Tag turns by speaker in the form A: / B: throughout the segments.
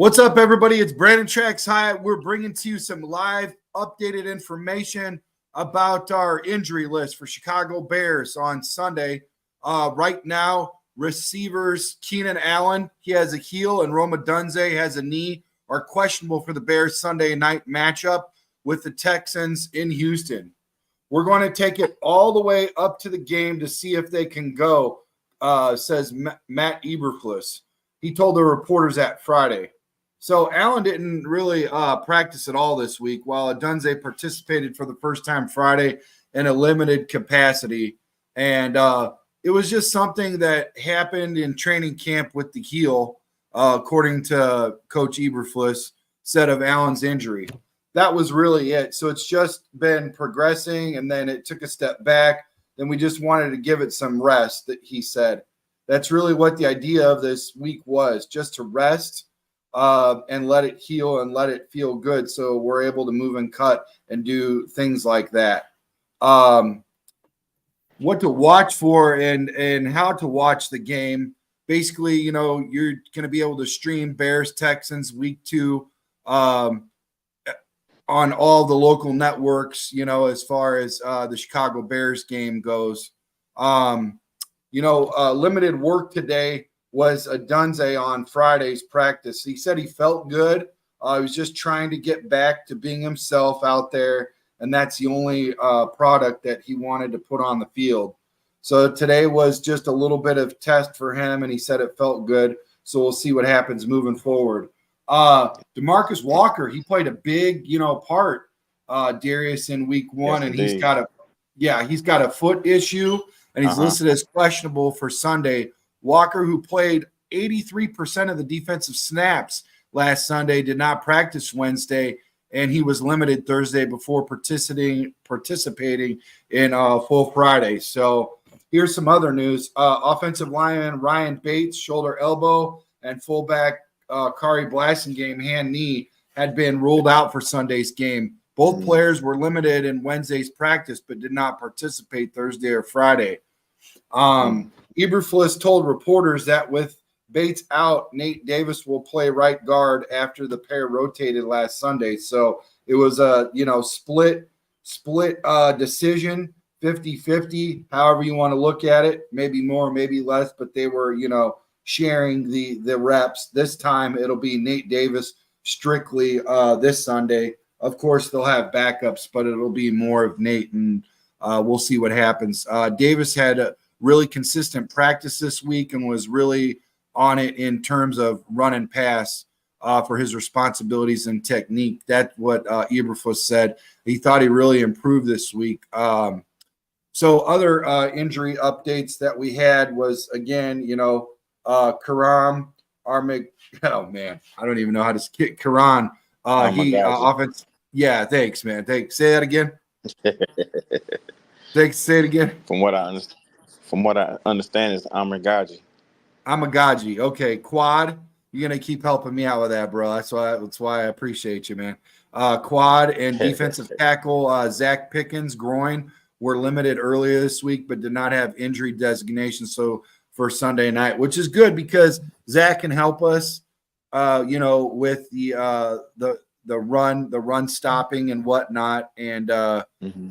A: What's up, everybody? It's Brandon Trax Hyatt. We're bringing to you some live updated information about our injury list for Chicago Bears on Sunday. Right now, receivers Keenan Allen, he has a heel, and Rome Odunze has a knee, are questionable for the Bears Sunday night matchup with the Texans in Houston. We're going to take it all the way up to the game to see if they can go, says Matt Eberflus. He told the reporters that Friday. So Allen didn't really practice at all this week, while Odunze participated for the first time Friday in a limited capacity. And it was just something that happened in training camp with the heel, according to Coach Eberflus, said of Allen's injury. That was really it. So it's just been progressing, and then it took a step back. Then we just wanted to give it some rest, that he said. That's really what the idea of this week was, just to rest and let it heal and let it feel good, so we're able to move and cut and do things like that. What to watch for and how to watch the game. Basically, you're going to be able to stream Bears Texans week 2 on all the local networks, as far as the Chicago Bears game goes. Limited work today was Odunze on Friday's practice. He said he felt good. He was just trying to get back to being himself out there, and that's the only product that he wanted to put on the field. So today was just a little bit of test for him, and he said it felt good. So we'll see what happens moving forward. DeMarcus Walker, he played a big, part, Darius, in week 1, and he's got a foot issue, and he's listed as questionable for Sunday. Walker, who played 83% of the defensive snaps last Sunday, did not practice Wednesday, and he was limited Thursday before participating in full Friday. So here's some other news. Offensive lineman Ryan Bates, shoulder, elbow, and fullback Kari Blasingame, hand, knee, had been ruled out for Sunday's game. Both players were limited in Wednesday's practice but did not participate Thursday or Friday. Eberflus told reporters that with Bates out, Nate Davis will play right guard after the pair rotated last Sunday. So it was a split decision, 50-50, however you want to look at it, maybe more, maybe less, but they were sharing the reps. This time it'll be Nate Davis strictly this Sunday. Of course, they'll have backups, but it'll be more of Nate, and we'll see what happens. Davis had a really consistent practice this week and was really on it in terms of run and pass for his responsibilities and technique. That's what Eberflus said. He thought he really improved this week. So other injury updates that we had was, again, Karam Armig. Oh, man, I don't even know how to skip Karan. Offense. Yeah, thanks, man. Thanks. Say that again. Thanks. Say it again.
B: From what I understand is Amagaji.
A: Okay, Quad. You're gonna keep helping me out with that, bro. That's why I appreciate you, man. Quad and defensive tackle Zach Pickens, groin, were limited earlier this week, but did not have injury designation. So for Sunday night, which is good because Zach can help us, with the run stopping and whatnot. And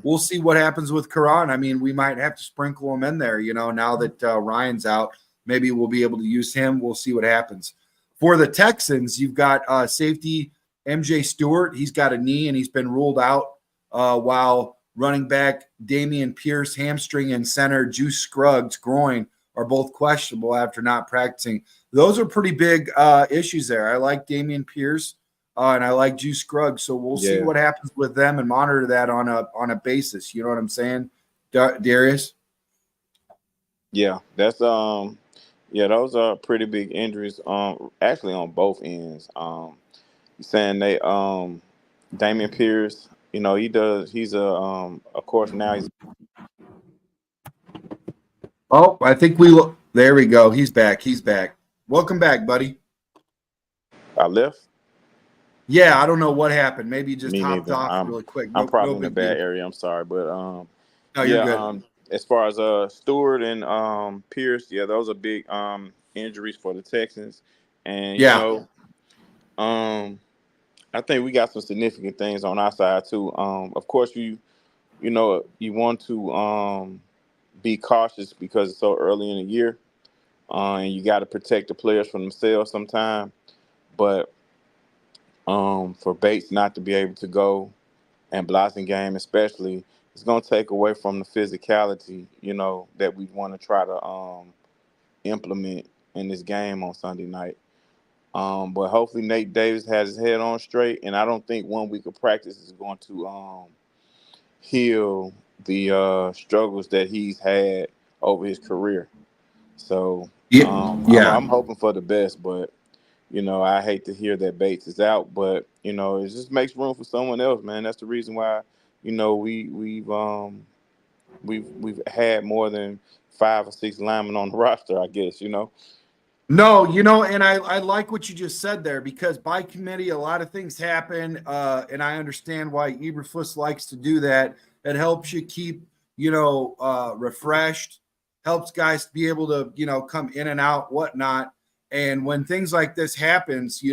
A: we'll see what happens with Karan. I mean, we might have to sprinkle him in there, now that Ryan's out. Maybe we'll be able to use him. We'll see what happens. For the Texans, you've got safety MJ Stewart. He's got a knee, and he's been ruled out, while running back Damian Pierce, hamstring, and center Juice Scruggs, groin, are both questionable after not practicing. Those are pretty big issues there. I like Damian Pierce, and I like Juice Scruggs. So we'll see what happens with them and monitor that on a basis. You know what I'm saying, Darius?
B: Yeah, that's those are pretty big injuries. Actually on both ends. You're saying they Damian Pierce, he's of course now he's.
A: Oh, I think there we go. He's back. Welcome back, buddy.
B: I left?
A: Yeah, I don't know what happened. Maybe you just hopped off really quick.
B: I'm probably in a bad area. I'm sorry, but
A: no, you're good.
B: As far as Stewart and Pierce, those are big injuries for the Texans, and I think we got some significant things on our side too. Of course, you want to be cautious because it's so early in the year, and you got to protect the players from themselves sometime. But for Bates not to be able to go and Game especially, it's gonna take away from the physicality, that we want to try to implement in this game on Sunday night. But hopefully Nate Davis has his head on straight, and I don't think 1 week of practice is going to heal the struggles that he's had over his career. So
A: Yeah, yeah.
B: I'm hoping for the best, but I hate to hear that Bates is out, but it just makes room for someone else, man. That's the reason why we've had more than 5 or 6 linemen on the roster, I guess.
A: No, and I like what you just said there because by committee, a lot of things happen, and I understand why Eberflus likes to do that. It helps you keep, refreshed, helps guys be able to, come in and out, whatnot. And when things like this happens,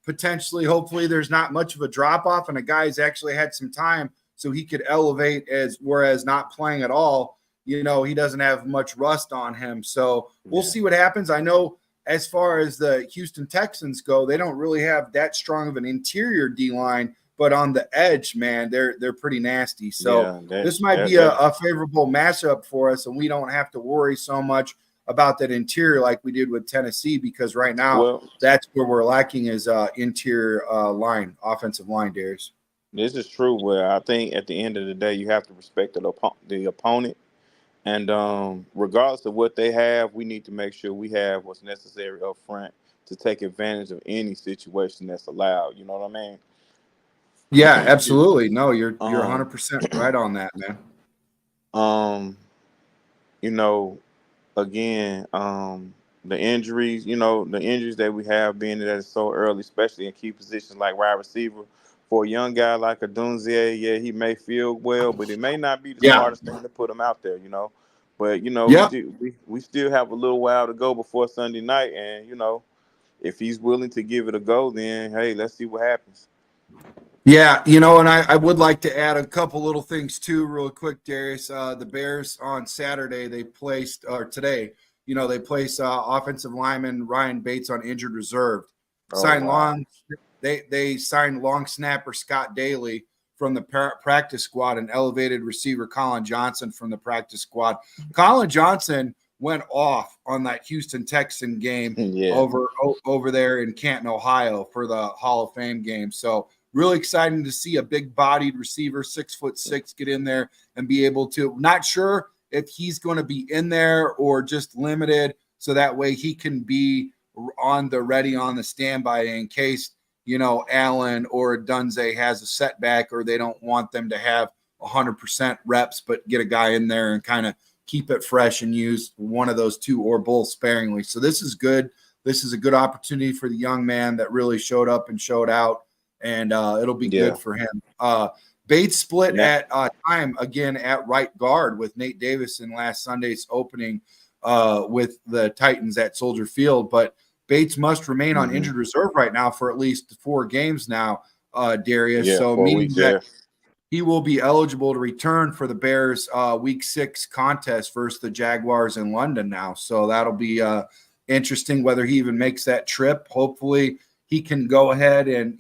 A: potentially, hopefully, there's not much of a drop off, and a guy's actually had some time so he could elevate whereas not playing at all, he doesn't have much rust on him. So we'll see what happens. I know as far as the Houston Texans go, they don't really have that strong of an interior D line, but on the edge, man, they're pretty nasty. So this might be a favorable matchup for us, and we don't have to worry so much about that interior like we did with Tennessee, because right now that's where we're lacking is interior line, offensive line, Darius.
B: This is true. Where I think at the end of the day, you have to respect the opponent. And regardless of what they have, we need to make sure we have what's necessary up front to take advantage of any situation that's allowed. You know what I mean?
A: Yeah, absolutely. No, you're 100% right on that, man.
B: You know, again, the injuries that we have being that it's so early, especially in key positions like wide receiver. For a young guy like Adunze, yeah, he may feel well, but it may not be the smartest thing to put him out there. But we still have a little while to go before Sunday night, and if he's willing to give it a go, then hey, let's see what happens.
A: Yeah, and I would like to add a couple little things too, real quick, Darius. The Bears on Saturday today, they placed offensive lineman Ryan Bates on injured reserve. They signed long snapper Scott Daly from the practice squad and elevated receiver Colin Johnson from the practice squad. Colin Johnson went off on that Houston Texan game over there in Canton, Ohio for the Hall of Fame game. So really exciting to see a big-bodied receiver, 6'6", get in there and be able to. Not sure if he's going to be in there or just limited, so that way he can be on the standby in case Allen or Dunze has a setback or they don't want them to have 100% reps, but get a guy in there and kind of keep it fresh and use one of those two or both sparingly. So this is good. This is a good opportunity for the young man that really showed up and showed out. And it'll be good for him. Bates split at time again at right guard with Nate Davis in last Sunday's opening with the Titans at Soldier Field. But Bates must remain on injured reserve right now for at least 4 games now, Darius.
B: Yeah,
A: so meaning that he will be eligible to return for the Bears Week 6 contest versus the Jaguars in London now. So that'll be interesting whether he even makes that trip. Hopefully he can go ahead and,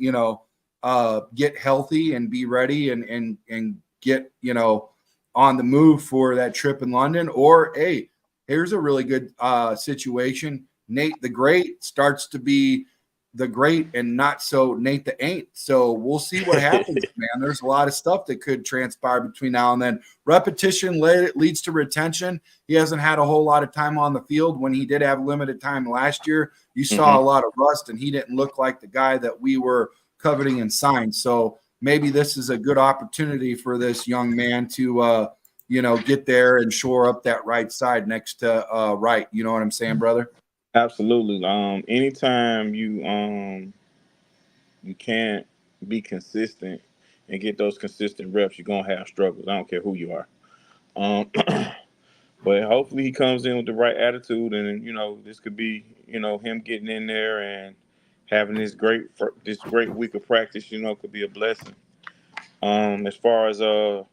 A: get healthy and be ready and get, on the move for that trip in London. Or, hey, here's a really good situation. Nate the Great starts to be the great and not so Nate the Ain't. So we'll see what happens, man. There's a lot of stuff that could transpire between now and then. Repetition leads to retention. He hasn't had a whole lot of time on the field. When he did have limited time last year, you saw a lot of rust, and he didn't look like the guy that we were coveting and signed. So maybe this is a good opportunity for this young man to, get there and shore up that right side next to right. You know what I'm saying, brother?
B: Absolutely. Anytime you can't be consistent and get those consistent reps, you're gonna have struggles. I don't care who you are. But hopefully he comes in with the right attitude, and this could be him getting in there and having this great week of practice, could be a blessing. As far as the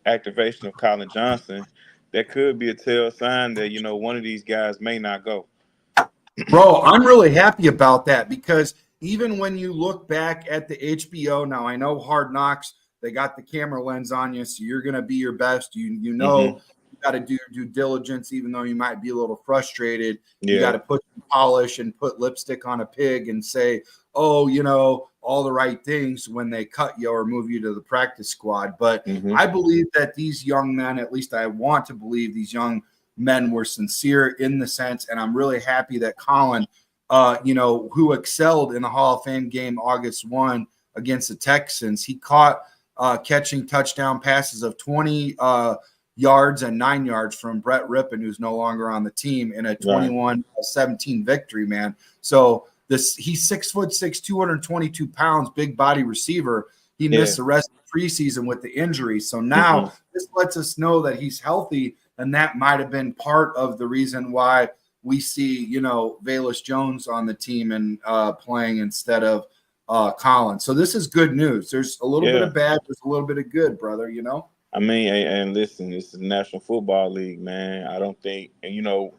B: activation of Colin Johnson, that could be a tell sign that one of these guys may not go.
A: Bro, I'm really happy about that because even when you look back at the HBO, now I know Hard Knocks, they got the camera lens on you, so you're going to be your best. You know, you got to do your due diligence, even though you might be a little frustrated. You got to put some polish and put lipstick on a pig and say, oh, all the right things when they cut you or move you to the practice squad. But I believe that these young men, at least I want to believe these young men were sincere in the sense, and I'm really happy that Colin, who excelled in the Hall of Fame game August 1 against the Texans, he caught catching touchdown passes of 20 yards and 9 yards from Brett Rippon, who's no longer on the team, in a 21-17 victory, man. So he's 6'6", 222 pounds, big body receiver. He missed the rest of the preseason with the injury. So now this lets us know that he's healthy, and that might have been part of the reason why we see, Velus Jones on the team and playing instead of Colin. So this is good news. There's a little bit of bad, there's a little bit of good, brother,
B: I mean, and listen, this is the National Football League, man. I don't think, and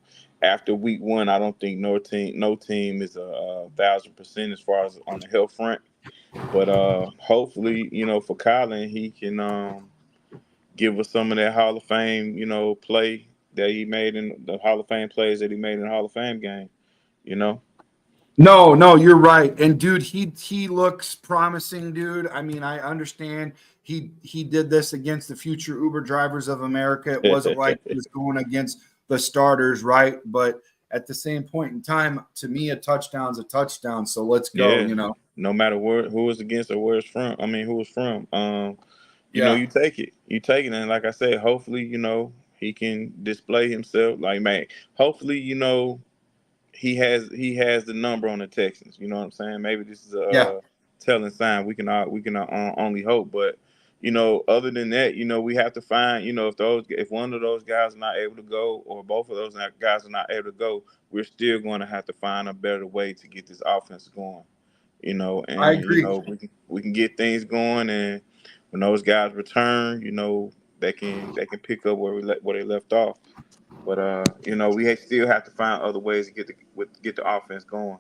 B: after week 1, I don't think no team is 1,000% as far as on the health front. But hopefully, for Colin, he can give us some of that Hall of Fame, play that he made in the Hall of Fame plays that he made in the Hall of Fame game.
A: No, you're right. And dude, he looks promising, dude. I mean, I understand he did this against the future Uber drivers of America. It wasn't like he was going against the starters, right? But at the same point in time, to me, a touchdown's a touchdown. So let's go,
B: No matter who it's against or where it's from. I mean, who it's from. You take it. You take it. And like I said, hopefully, he can display himself. Like, man, hopefully, he has the number on the Texans. You know what I'm saying? Maybe this is a telling sign. We can only hope. But other than that, we have to find. If one of those guys are not able to go, or both of those guys are not able to go, we're still going to have to find a better way to get this offense going. And
A: I agree.
B: We can get things going, and when those guys return, they can pick up where they left off. But we still have to find other ways to get the offense going.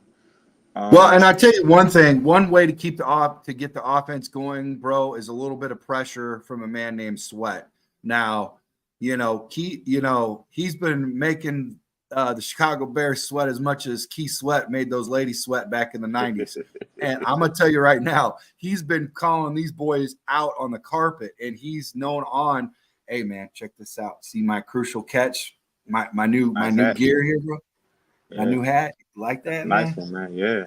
A: Well, and I tell you one thing, one way to get the offense going, bro, is a little bit of pressure from a man named Sweat. Now, he's been making the Chicago Bears sweat as much as Keith Sweat made those ladies sweat back in the 90s. And I'm going to tell you right now, he's been calling these boys out on the carpet, and he's known on, hey, man, check this out. See my crucial catch? My new gear here, bro. My new hat. Like that,
B: nice one, man. Yeah.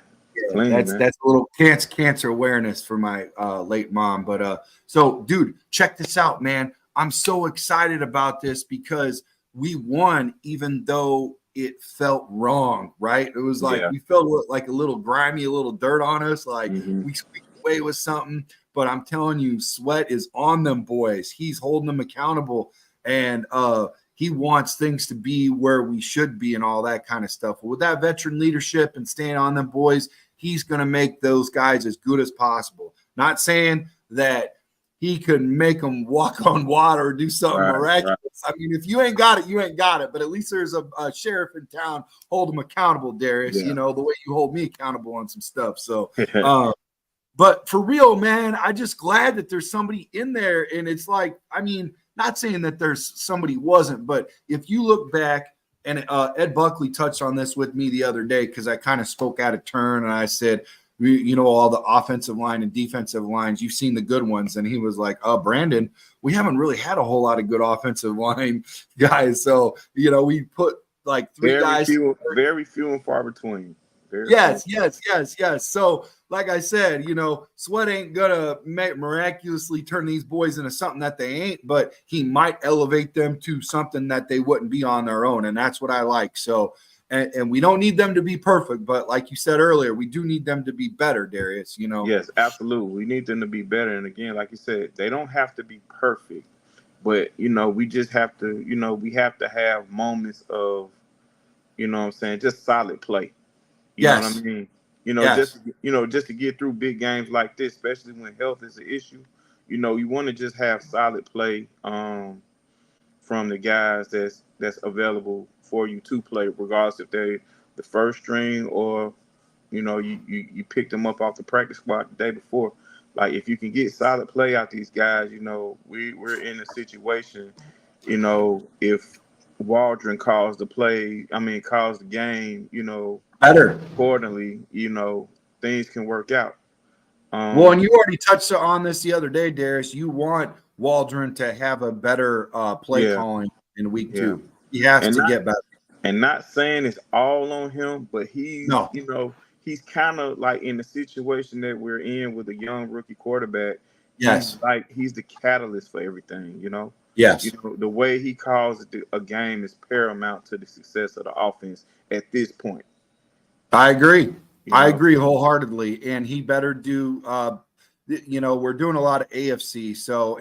A: Clean, that's a little cancer awareness for my late mom. But so, dude, check this out, man. I'm so excited about this because we won, even though it felt wrong, right? It was like we felt like a little grimy, a little dirt on us, like we squeaked away with something. But I'm telling you, Sweat is on them boys. He's holding them accountable, and he wants things to be where we should be and all that kind of stuff. But with that veteran leadership and staying on them boys, he's going to make those guys as good as possible. Not saying that he could make them walk on water or do something miraculous. Right. I mean, if you ain't got it, you ain't got it. But at least there's a sheriff in town hold him accountable, Darius, the way you hold me accountable on some stuff. So, but for real, man, I'm just glad that there's somebody in there. And it's like, I mean, not saying that there's somebody wasn't, but if you look back, and Ed Buckley touched on this with me the other day because I kind of spoke out of turn and I said, all the offensive line and defensive lines, you've seen the good ones. And he was like, Brandon, we haven't really had a whole lot of good offensive line guys. So, we put like
B: very few and far between.
A: Yes. So, like I said, Sweat ain't gonna miraculously turn these boys into something that they ain't, but he might elevate them to something that they wouldn't be on their own, and that's what I like. So, and we don't need them to be perfect, but like you said earlier, we do need them to be better, Darius.
B: Yes, absolutely. We need them to be better, and again, like you said, they don't have to be perfect, but we just have to, we have to have moments of, what I'm saying, just solid play. You know what I mean?
A: Yes.
B: Just to get through big games like this, especially when health is an issue. You want to just have solid play from the guys that's available for you to play, regardless if they the first string or you picked them up off the practice squad the day before. Like if you can get solid play out these guys, we're in a situation, if Waldron calls the play, calls the game,
A: Better.
B: accordingly, things can work out.
A: Well, and you already touched on this the other day, Darius. You want Waldron to have a better play
B: Yeah,
A: calling in week
B: yeah,
A: 2. He has
B: and
A: to
B: not
A: get better.
B: and not saying it's all on him, but he's
A: No.
B: he's kind of like in the situation that we're in with a young rookie quarterback.
A: Yes.
B: He's the catalyst for everything.
A: Yes.
B: The way he calls a game is paramount to the success of the offense at this point.
A: I agree.
B: You
A: I
B: know,
A: agree wholeheartedly. And he better do we're doing a lot of AFC, so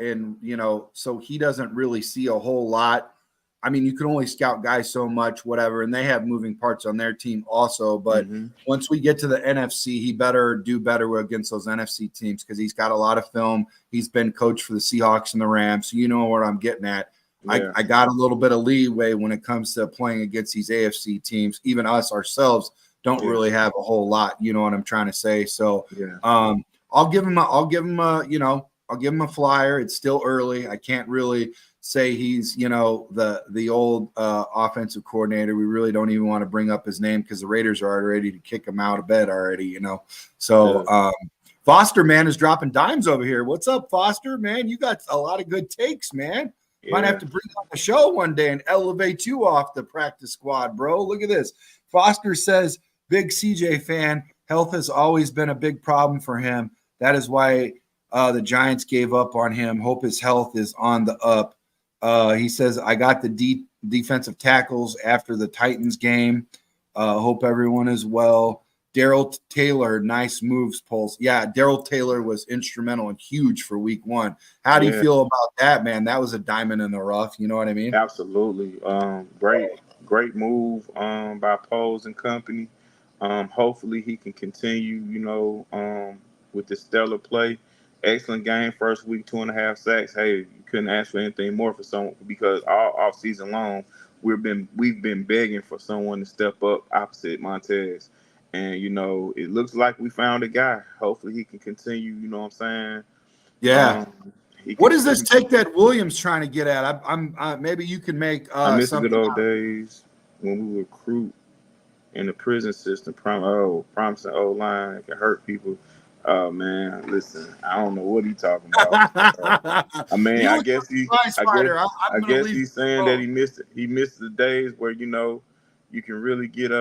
A: he doesn't really see a whole lot. I mean, you can only scout guys so much, whatever, and they have moving parts on their team also. But once we get to the NFC, he better do better against those NFC teams because he's got a lot of film. He's been coach for the Seahawks and the Rams, so you know what I'm getting at.
B: Yeah.
A: I got a little bit of leeway when it comes to playing against these AFC teams. Even us ourselves don't really have a whole lot. You know what I'm trying to say? So, I'll give him a flyer. It's still early. I can't really say he's, the old offensive coordinator. We really don't even want to bring up his name because the Raiders are ready to kick him out of bed already, So Foster, man, is dropping dimes over here. What's up, Foster, man? You got a lot of good takes, man. Might have to bring on the show one day and elevate you off the practice squad, bro. Look at this. Foster says, big CJ fan. Health has always been a big problem for him. That is why the Giants gave up on him. Hope his health is on the up. He says, I got the defensive tackles after the Titans game. Hope everyone is well. Daryl Taylor, nice moves, Pulse. Yeah, Daryl Taylor was instrumental and huge for week 1. How do you feel about that, man? That was a diamond in the rough. You know what I mean?
B: Absolutely. Great move by Poles and company. Hopefully he can continue, with the stellar play. Excellent game, first week, 2.5 sacks. Hey, you couldn't ask for anything more for someone because all off season long we've been begging for someone to step up opposite Montez. And it looks like we found a guy. Hopefully he can continue, you know what I'm saying?
A: Yeah. What is this take that Williams trying to get at? I'm maybe you can make
B: I miss the
A: something
B: good old days when we recruit in the prison system. Promising old line can hurt people. Oh man, listen, I don't know what he's talking about. I guess he's saying that he missed the days where you can really get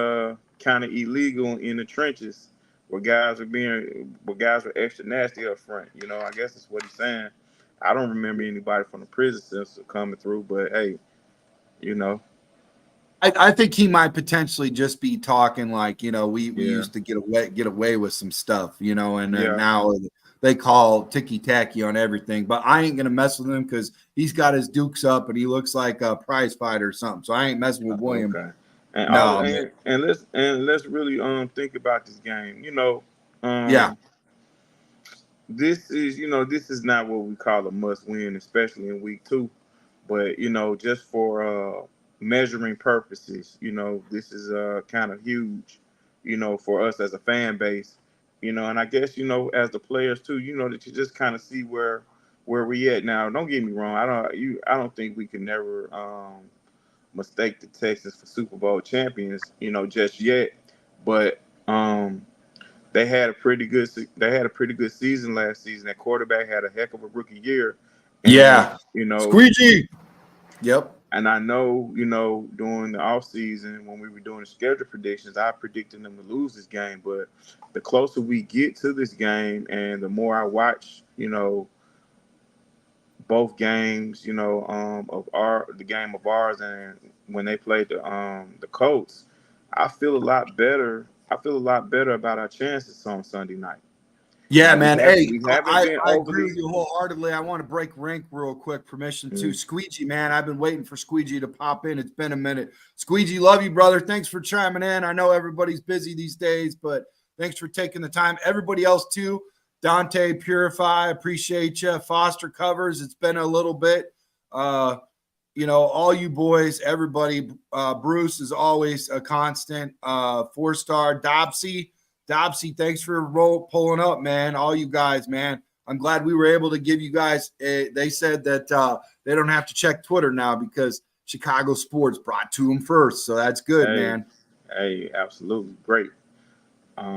B: kind of illegal in the trenches where guys were extra nasty up front. I guess that's what he's saying. I don't remember anybody from the prison system coming through, but hey,
A: I think he might potentially just be talking like, we used to get away with some stuff, and then now they call ticky-tacky on everything. But I ain't going to mess with him because he's got his dukes up and he looks like a prize fighter or something. So I ain't messing with William.
B: Okay. And let's really think about this game. This is not what we call a must win, especially in week 2. But just for measuring purposes, this is kind of huge, for us as a fan base, and I guess as the players too, that you just kind of see where we at now. Don't get me wrong, I don't think we can never mistake the Texans for Super Bowl champions, just yet. But they had a pretty good season last season. That quarterback had a heck of a rookie year. And,
A: Squeegee. Yep.
B: And I know, during the offseason when we were doing the schedule predictions, I predicted them to lose this game. But the closer we get to this game and the more I watch, both games, the game of ours and when they played the Colts, I feel a lot better. I feel a lot better about our chances on Sunday night.
A: Yeah, man. I agree with you wholeheartedly. I want to break rank real quick. Permission to Squeegee, man. I've been waiting for Squeegee to pop in. It's been a minute. Squeegee, love you, brother. Thanks for chiming in. I know everybody's busy these days, but Thanks for taking the time. Everybody else too. Dante, Purify, appreciate you. Foster Covers, it's been a little bit. All you boys, everybody. Bruce is always a constant. 4-star. Dobsy, thanks for pulling up, man. All you guys, man. I'm glad we were able to give you guys. They said that they don't have to check Twitter now because Chicago sports brought to them first. So that's good, man.
B: Hey, absolutely great.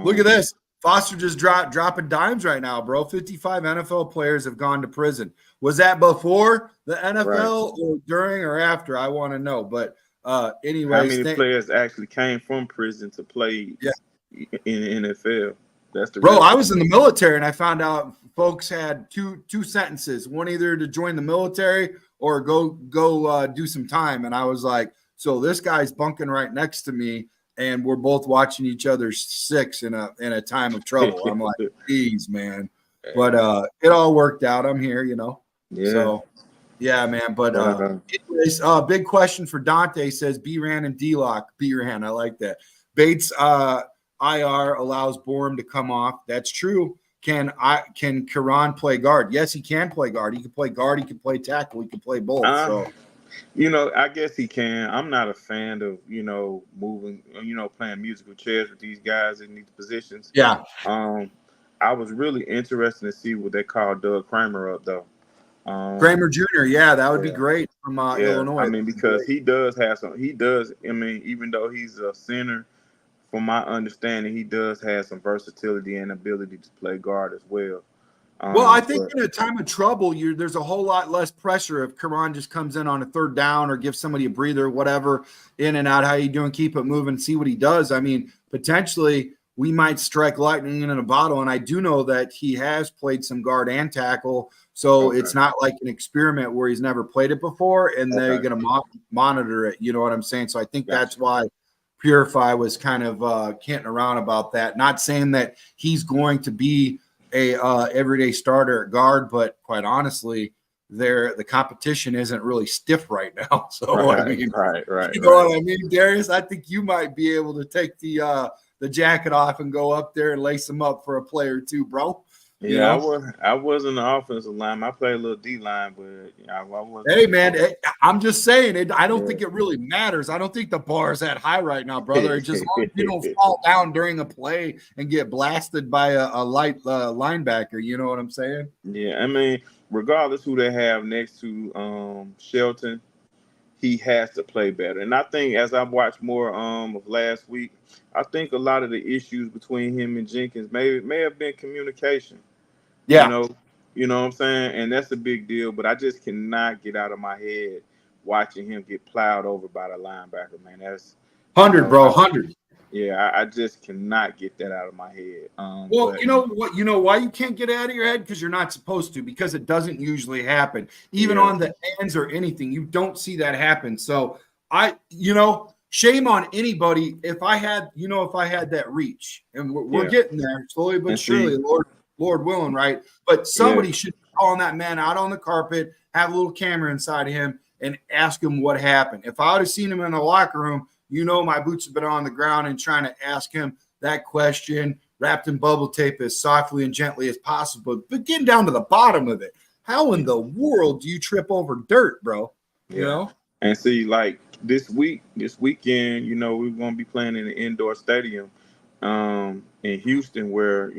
A: Look at this. Foster just dropping dimes right now, bro. 55 NFL players have gone to prison. Was that before the NFL or during or after? I want to know. But anyways,
B: how many players actually came from prison to play in the NFL? That's the
A: I was in the military and I found out folks had two sentences. One either to join the military or go do some time. And I was like, so this guy's bunking right next to me. And we're both watching each other six in a time of trouble. I'm like, geez, man. But it all worked out. I'm here,
B: Yeah.
A: So, yeah, man. But anyways, big question for Dante says B-Ran and D-Lock. B-Ran, I like that. Bates IR allows Borum to come off. That's true. Can Karan play guard? Yes, he can play guard. He can play guard. He can play tackle. He can play both. So.
B: I guess he can. I'm not a fan of, moving, playing musical chairs with these guys in these positions.
A: Yeah.
B: I was really interested to see what they call Doug Kramer up, though.
A: Kramer Jr., that would be great from Illinois.
B: I mean, because he does have some, even though he's a center, from my understanding, he does have some versatility and ability to play guard as well.
A: Well, I think in a time of trouble, there's a whole lot less pressure if Karan just comes in on a third down or gives somebody a breather, whatever, in and out. How you doing? Keep it moving, see what he does. I mean, potentially we might strike lightning in a bottle. And I do know that he has played some guard and tackle. So it's not like an experiment where he's never played it before and they're going to monitor it. You know what I'm saying? So I think that's why Purify was kind of canting around about that. Not saying that he's going to be a everyday starter at guard, but quite honestly, the competition isn't really stiff right now. So
B: right.
A: You know what I mean, Darius? I think you might be able to take the jacket off and go up there and lace them up for a play or two, bro.
B: Yeah, I wasn't an offensive line. I played a little D line, but I wasn't.
A: Hey, man, I'm just saying I don't think it really matters. I don't think the bar is that high right now, brother. It's just you don't fall down during a play and get blasted by a light linebacker. You know what I'm saying?
B: Yeah, I mean, regardless who they have next to Shelton, he has to play better. And I think as I watched more of last week, I think a lot of the issues between him and Jenkins may have been communication.
A: Yeah.
B: You know what I'm saying? And that's a big deal, but I just cannot get out of my head watching him get plowed over by the linebacker, man. That's
A: 100, bro, 100.
B: Yeah, I just cannot get that out of my head.
A: You know what? You know why you can't get it out of your head? Because you're not supposed to, because it doesn't usually happen. Even on the ends or anything, you don't see that happen. So shame on anybody if I had that reach. And we're getting there slowly but surely, Lord willing, right? But somebody should be calling that man out on the carpet, have a little camera inside of him, and ask him what happened. If I would have seen him in the locker room, my boots have been on the ground and trying to ask him that question, wrapped in bubble tape as softly and gently as possible, but getting down to the bottom of it. How in the world do you trip over dirt, bro? You know?
B: And see, like this weekend, we're going to be playing in an indoor stadium in Houston where,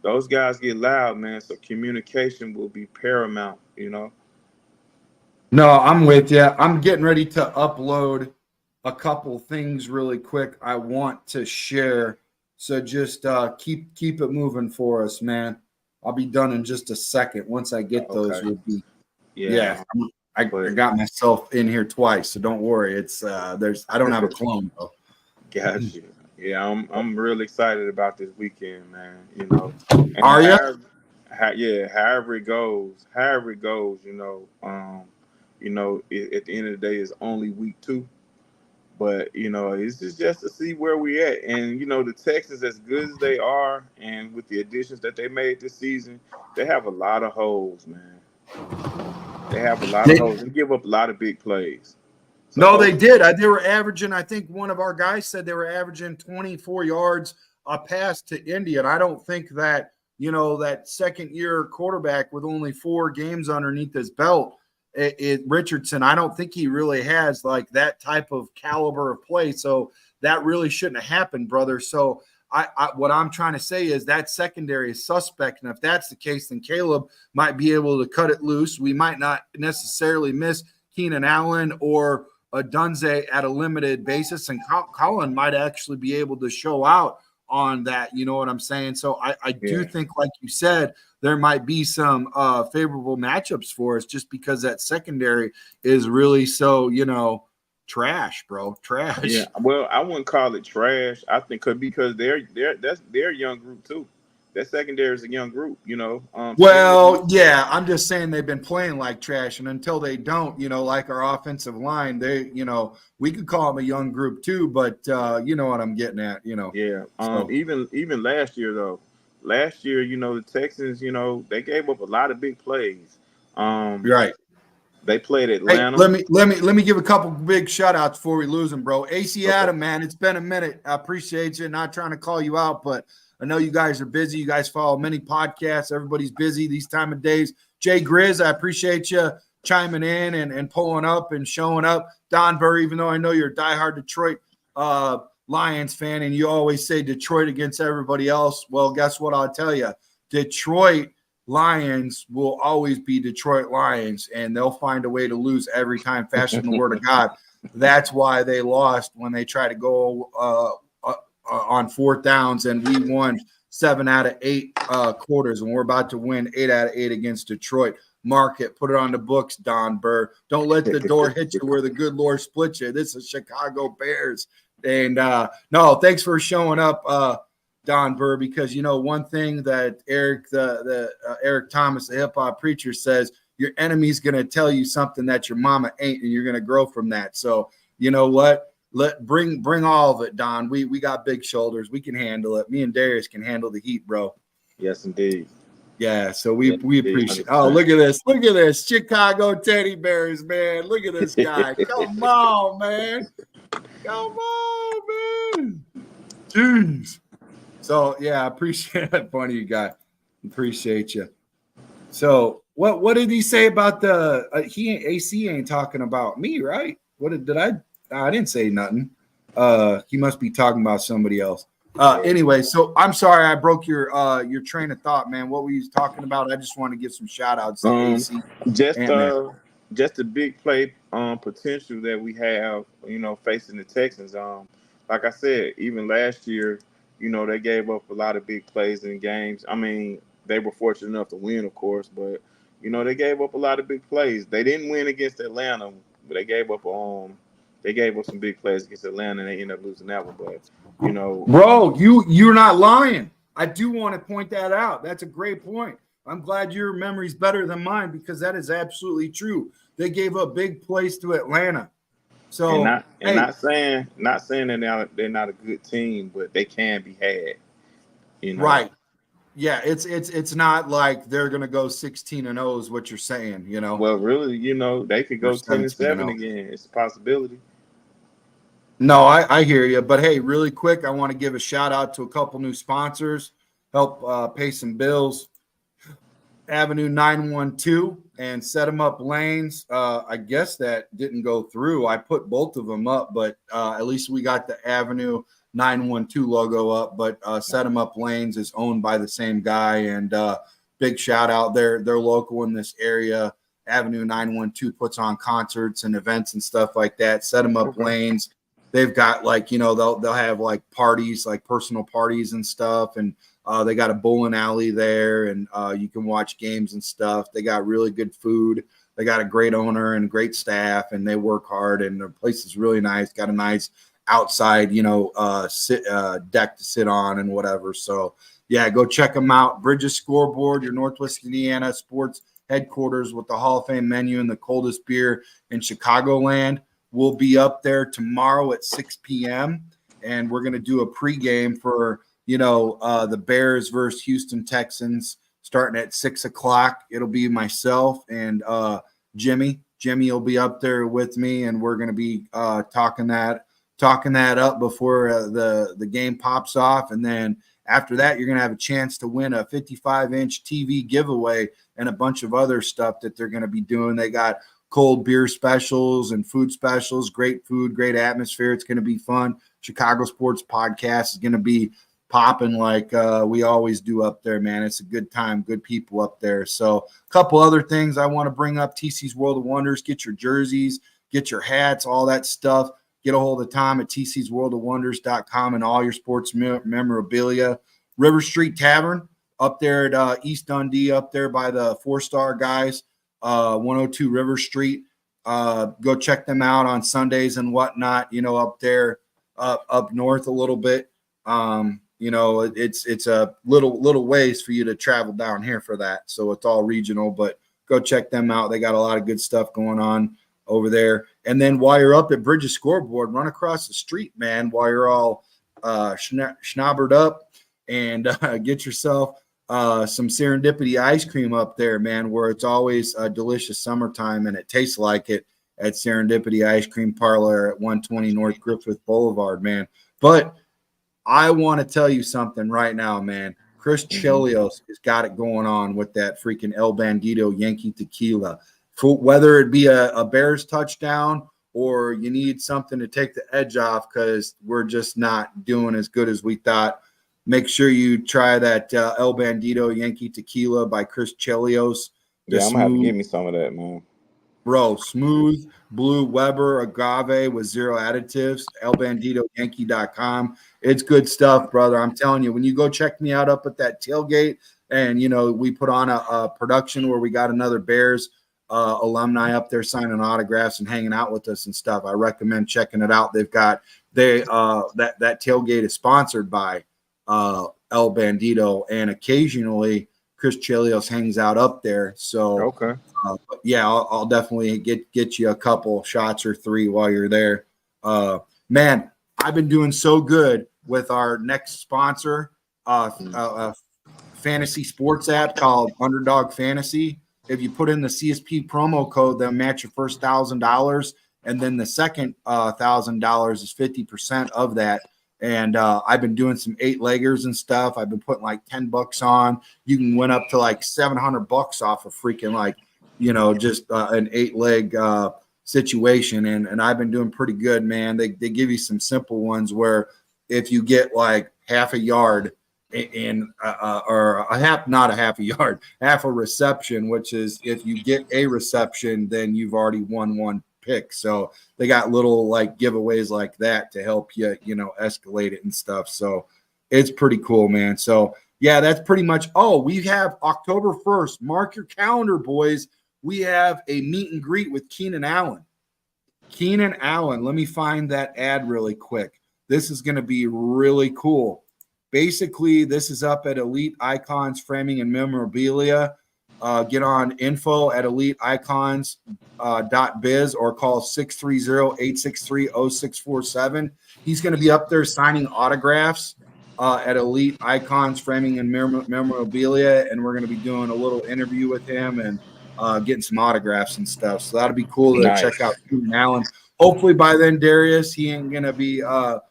B: those guys get loud, man. So communication will be paramount, No,
A: I'm with you. I'm getting ready to upload a couple things really quick I want to share. So just keep it moving for us, man. I'll be done in just a second. Once I get those, we'll be. Yeah. I got myself in here twice, so don't worry. It's I don't have a clone though.
B: Got you. Yeah, I'm really excited about this weekend, man. And
A: are you?
B: However it goes, at the end of the day, it's only week 2. But, it's just to see where we at. And, the Texans, as good as they are, and with the additions that they made this season, they have a lot of holes, man. They have a lot of holes. They give up a lot of big plays. So,
A: no, they did. They were averaging, I think one of our guys said they were averaging 24 yards a pass to Indy. And I don't think that, that second-year quarterback with only 4 games underneath his belt, Richardson, I don't think he really has like that type of caliber of play. So that really shouldn't have happened, brother. So what I'm trying to say is that secondary is suspect. And if that's the case, then Caleb might be able to cut it loose. We might not necessarily miss Keenan Allen or Dunze at a limited basis. And Colin might actually be able to show out on that. You know what I'm saying? So I do think, like you said, there might be some favorable matchups for us just because that secondary is really so, trash, bro. Trash.
B: Yeah. Well, I wouldn't call it trash. I think because that's their young group too. That secondary is a young group,
A: Well, yeah, I'm just saying they've been playing like trash, and until they don't, like our offensive line, they, we could call them a young group too, but you know what I'm getting at,
B: Yeah.
A: So.
B: Even last year though, the Texans, they gave up a lot of big plays.
A: Right.
B: They played
A: Hey,
B: Atlanta.
A: let me give a couple big shout outs before we lose them, bro. AC
B: Okay.
A: Adam, man, it's been a minute. I appreciate you. Not trying to call you out, but I know you guys are busy. You guys follow many podcasts. Everybody's busy these time of days. Jay Grizz, I appreciate you chiming in and pulling up and showing up. Don Burr, even though I know you're a diehard Detroit Lions fan and you always say Detroit against everybody else, well, guess what I'll tell you? Detroit Lions will always be Detroit Lions, and they'll find a way to lose every time. Faster than the word of God. That's why they lost when they tried to go on 4th downs, and we won 7 out of 8 quarters, and we're about to win 8 out of 8 against Detroit. Mark it, put it on the books, Don Burr. Don't let the door hit you where the good Lord split you. This is Chicago Bears. And no, thanks for showing up, Don Burr, because one thing that Eric Eric Thomas, the hip hop preacher, says, your enemy's gonna tell you something that your mama ain't, and you're gonna grow from that. So you know what? Bring all of it, Don. We got big shoulders. We can handle it. Me and Darius can handle the heat, bro.
B: Yes, indeed.
A: Yeah, so we appreciate. Oh, look at this, Chicago teddy bears, man. Look at this guy. Come on, man. Come on, man. Jeez. So yeah, I appreciate that. Funny you got. Appreciate you. So what did he say about the AC ain't talking about me, right? Did I didn't say nothing. He must be talking about somebody else. Anyway, so I'm sorry I broke your train of thought, man. What were you talking about? I just want to give some shout outs to AC.
B: Just the big play potential that we have, facing the Texans. Like I said, even last year, they gave up a lot of big plays in games. I mean, they were fortunate enough to win, of course, but they gave up a lot of big plays. They didn't win against Atlanta, but they gave up some big plays against Atlanta, and they ended up losing that one. But
A: bro, you're not lying. I do want to point that out. That's a great point. I'm glad your memory's better than mine, because that is absolutely true. They gave up big plays to Atlanta. So
B: not saying that they're not a good team, but they can be had.
A: Right. Yeah, it's not like they're gonna go 16-0 is what you're saying,
B: Well, really, they could go 10-7 again. It's a possibility.
A: No, I hear you. But hey, really quick, I want to give a shout out to a couple new sponsors, help pay some bills. Avenue 912 and Set 'em Up Lanes. I guess that didn't go through. I put both of them up, but at least we got the Avenue 912 logo up. But Set 'em Up Lanes is owned by the same guy, and big shout out. They're local in this area. Avenue 912 puts on concerts and events and stuff like that. Set 'em Up Lanes. They've got they'll have like parties, like personal parties and stuff, and they got a bowling alley there, and you can watch games and stuff. They got really good food. They got a great owner and great staff, and they work hard. And the place is really nice. Got a nice outside, deck to sit on and whatever. So yeah, go check them out. Bridges Scoreboard, your Northwest Indiana sports headquarters with the Hall of Fame menu and the coldest beer in Chicagoland. We'll be up there tomorrow at 6 p.m. and we're going to do a pregame for the Bears versus Houston Texans starting at 6 o'clock. It'll be myself and Jimmy. Jimmy will be up there with me, and we're going to be talking talking that up before the game pops off. And then after that, you're going to have a chance to win a 55-inch TV giveaway and a bunch of other stuff that they're going to be doing. They got cold beer specials and food specials, great food, great atmosphere. It's going to be fun. Chicago Sports Podcast is going to be popping like we always do up there, man. It's a good time, good people up there. So a couple other things I want to bring up: TC's World of Wonders. Get your jerseys, get your hats, all that stuff. Get a hold of Tom at tcsworldofwonders.com and all your sports memorabilia. River Street Tavern up there at East Dundee, up there by the 4-Star guys, 102 River Street. Go check them out on Sundays and whatnot, up there up north a little bit. It's a little ways for you to travel down here for that. So it's all regional, but go check them out. They got a lot of good stuff going on over there. And then while you're up at Bridges Scoreboard, run across the street, man, while you're all schnobbered up, and get yourself some Serendipity ice cream up there, man, where it's always a delicious summertime and it tastes like it at Serendipity Ice Cream Parlor at 120 North Griffith Boulevard, man. But I want to tell you something right now, man. Chris Chelios has got it going on with that freaking El Bandito Yankee Tequila. For whether it be a Bears touchdown or you need something to take the edge off because we're just not doing as good as we thought, make sure you try that El Bandito Yankee Tequila by Chris Chelios.
B: Yeah, I'm going to have to give me some of that, man.
A: Bro, smooth blue Weber agave with 0 additives, elbanditoyankee.com. It's good stuff, brother. I'm telling you, when you go check me out up at that tailgate, and, we put on a production where we got another Bears alumni up there signing autographs and hanging out with us and stuff. I recommend checking it out. They've got that tailgate is sponsored by El Bandito, and occasionally Chris Chelios hangs out up there. So
B: okay.
A: Yeah, I'll definitely get you a couple shots or 3 while you're there. Man, I've been doing so good with our next sponsor, a fantasy sports app called Underdog Fantasy. If you put in the CSP promo code, they'll match your first $1,000, and then the second $1,000 is 50% of that. And I've been doing some 8-leggers and stuff. I've been putting like $10 on. You can win up to like $700 off of freaking just an 8-leg situation. And I've been doing pretty good, man. They give you some simple ones where if you get like half a yard or half a reception, which is if you get a reception, then you've already won one pick. So they got little like giveaways like that to help you, escalate it and stuff. So it's pretty cool, man. So yeah, that's pretty much. Oh, we have October 1st. Mark your calendar, boys. We have a meet and greet with Keenan Allen. Keenan Allen. Let me find that ad really quick. This is going to be really cool. Basically, this is up at Elite Icons Framing and Memorabilia. Get on info at eliteicons.biz or call 630-863-0647. He's going to be up there signing autographs at Elite Icons Framing and Memorabilia, and we're going to be doing a little interview with him and getting some autographs and stuff. So that'll be cool to check out Keenan Allen. Hopefully by then, Darius, he ain't going to be a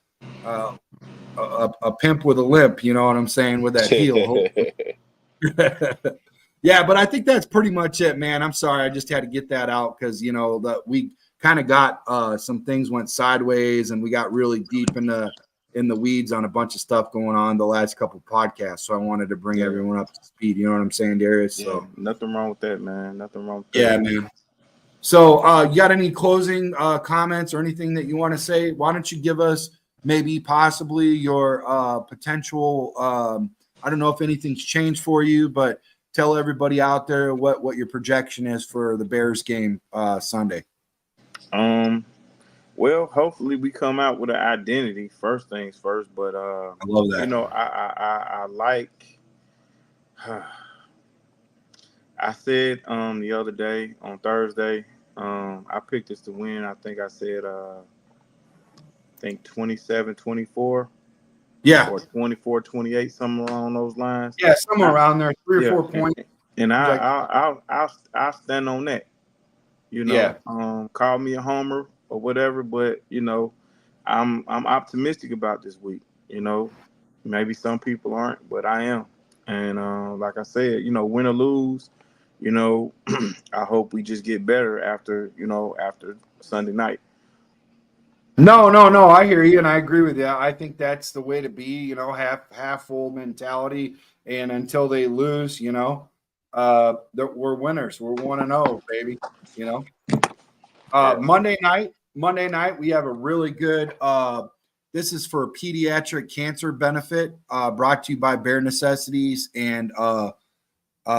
A: pimp with a limp, you know what I'm saying, with that heel. Yeah, but I think that's pretty much it, man. I'm sorry, I just had to get that out because that we kind of got some things went sideways and we got really deep in the weeds on a bunch of stuff going on the last couple podcasts. So I wanted to bring everyone up to speed. You know what I'm saying, Darius? So
B: nothing wrong with that, man. Nothing wrong with that.
A: Yeah, man. So you got any closing comments or anything that you want to say? Why don't you give us maybe possibly your potential I don't know if anything's changed for you, but tell everybody out there what your projection is for the Bears game Sunday.
B: Well, hopefully we come out with an identity. First things first, but
A: I love that.
B: I like. I said the other day on Thursday, I picked us to win. I think I said 27-24.
A: Yeah.
B: Or 24-28, somewhere along those lines.
A: Yeah, somewhere around there, 3 or 4 points.
B: And I'll stand on that. Call me a homer or whatever, but I'm optimistic about this week. Maybe some people aren't, but I am. And like I said, win or lose, I hope we just get better after Sunday night.
A: No. I hear you, and I agree with you. I think that's the way to be. Half full mentality, and until they lose, we're winners. We're 1-0, baby. You know.
B: Yeah.
A: Monday night, we have a really good. This is for pediatric cancer benefit, brought to you by Bare Necessities and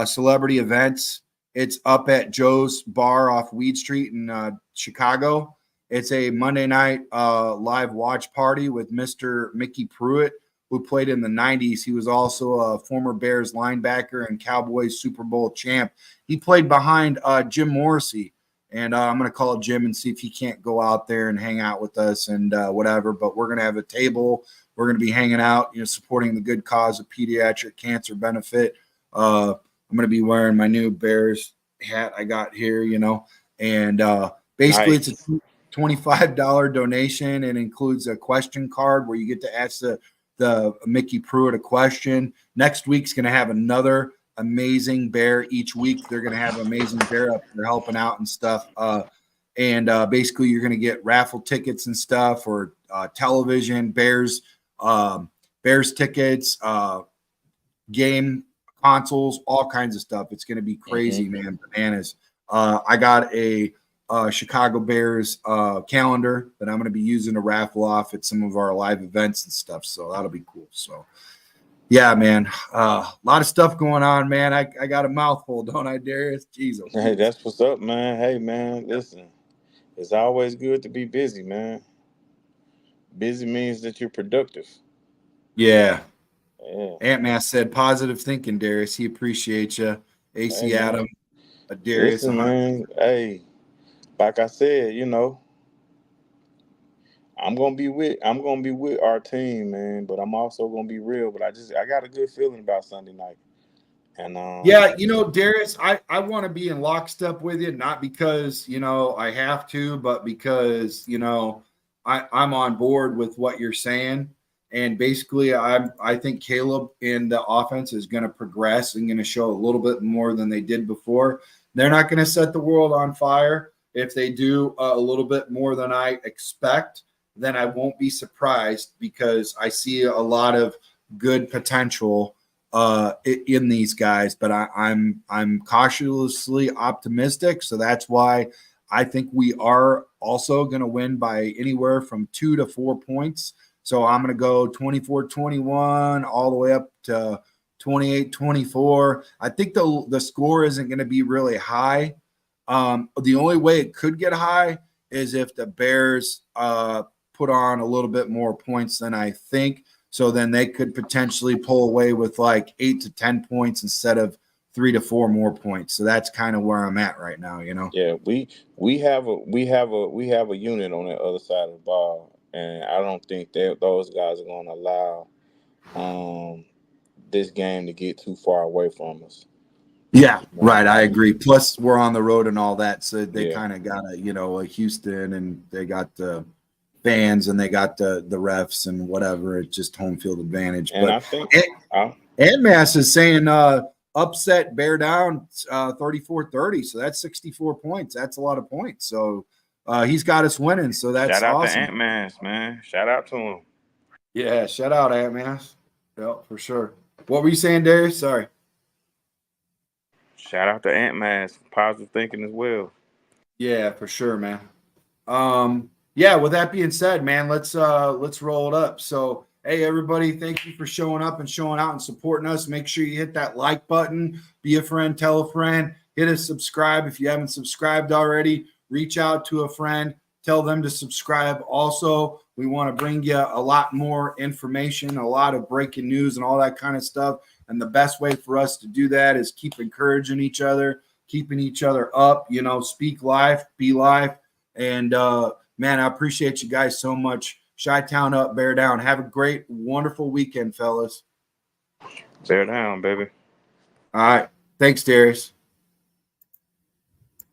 A: Celebrity Events. It's up at Joe's Bar off Weed Street in Chicago. It's a Monday night live watch party with Mr. Mickey Pruitt, who played in the 90s. He was also a former Bears linebacker and Cowboys Super Bowl champ. He played behind Jim Morrissey. And I'm going to call Jim and see if he can't go out there and hang out with us and whatever. But we're going to have a table. We're going to be hanging out, supporting the good cause of pediatric cancer benefit. I'm going to be wearing my new Bears hat I got here, and basically
B: Nice.
A: It's a $25 donation. It includes a question card where you get to ask the Mickey Pruitt a question. Next week's going to have another amazing bear. Each week they're going to have amazing bear up there helping out and stuff. And basically you're going to get raffle tickets and stuff, or television, Bears tickets, game consoles, all kinds of stuff. It's going to be crazy, man. Bananas. I got a Chicago Bears calendar that I'm going to be using to raffle off at some of our live events and stuff. So that'll be cool. So yeah, man. A lot of stuff going on, man. I got a mouthful, don't I, Darius? Jesus.
B: Hey, that's what's up, man. Hey, man, listen. It's always good to be busy, man. Busy means that you're productive.
A: Yeah.
B: Yeah.
A: Ant-Man said positive thinking, Darius. He appreciates you. AC
B: Hey,
A: Adam, Darius.
B: Listen, man. Hey, like I said, I'm gonna be with our team, man. But I'm also gonna be real. But I got a good feeling about Sunday night. And
A: Yeah, Darius, I want to be in lockstep with you, not because I have to, but because I'm on board with what you're saying. And basically, I think Caleb in the offense is going to progress and going to show a little bit more than they did before. They're not going to set the world on fire. If they do a little bit more than I expect, then I won't be surprised, because I see a lot of good potential in these guys. But I'm cautiously optimistic. So that's why I think we are also going to win by anywhere from 2 to 4 points. So I'm going to go 24-21 all the way up to 28-24. I think the score isn't going to be really high. The only way it could get high is if the Bears put on a little bit more points than I think. So then they could potentially pull away with like 8 to 10 points instead of 3 to 4 more points. So that's kind of where I'm at right now,
B: Yeah, we have a unit on the other side of the ball, and I don't think that those guys are going to allow this game to get too far away from us.
A: Yeah, right. I agree. Plus, we're on the road and all that, so they
B: Yeah.
A: kind of got a Houston, and they got the fans, and they got the refs and whatever. It's just home field advantage.
B: And
A: but
B: I think
A: Mass is saying upset Bear down 34-30, so that's 64 points. That's a lot of points. So he's got us winning. So that's
B: shout out
A: awesome.
B: to Ant-Man, man. Shout out to him.
A: Yeah, shout out Ant-Man. Yeah, for sure. What were you saying, Darius? Sorry.
B: Shout out to Ant-Man for positive thinking as well.
A: Yeah, for sure, man. Yeah, with that being said, man, let's roll it up. So, hey, everybody, thank you for showing up and showing out and supporting us. Make sure you hit that like button, be a friend, tell a friend, hit a subscribe. If you haven't subscribed already, reach out to a friend, tell them to subscribe. Also, we want to bring you a lot more information, a lot of breaking news and all that kind of stuff. And the best way for us to do that is keep encouraging each other, keeping each other up, speak life, be life. And, man, I appreciate you guys so much. Chi-Town up, Bear down. Have a great, wonderful weekend, fellas.
B: Bear down, baby.
A: All right. Thanks, Darius.